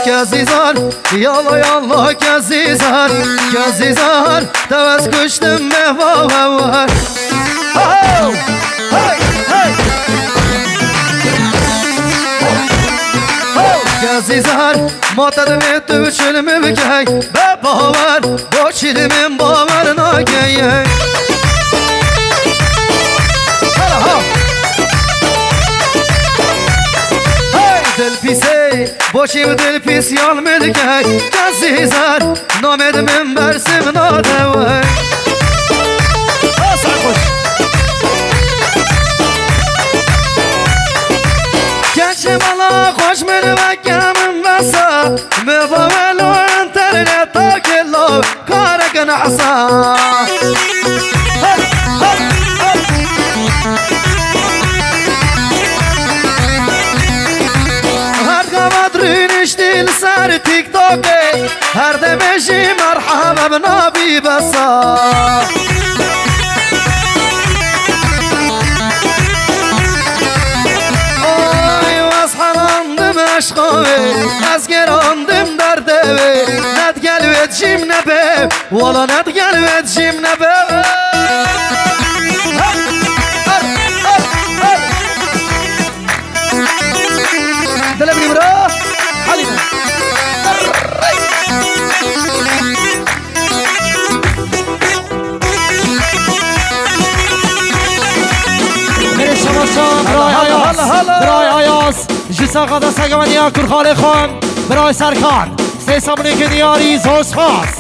Kazizar, yalla yalla kazizar, kazizar, tavas kuştum meva var. Hey, hey. Kazizar, matadım etü çölümü bükey, be bavar, boş ilimin bavarına geyey. Dil pisi, boşim dil pis yalmedi ki Kazizar, namedim bersim nadevay. Sarhoş Geçim ala hoş meni vekkemin basa Mevavelu internet takillo karek nahsa. دل سر تیک توکه هر دمشی مرحبا بنابی بسا. آی واس حراندم عشقاوی از گراندم دردوی ند گلوید جیم نبه والا ند گلوید جیم نبه. دلم نمرا حليمة برای شما شام برای آیاس جسا قدا سگمانی کورخاله خان برای سرکان سه سامنه که دیاری زوز خواست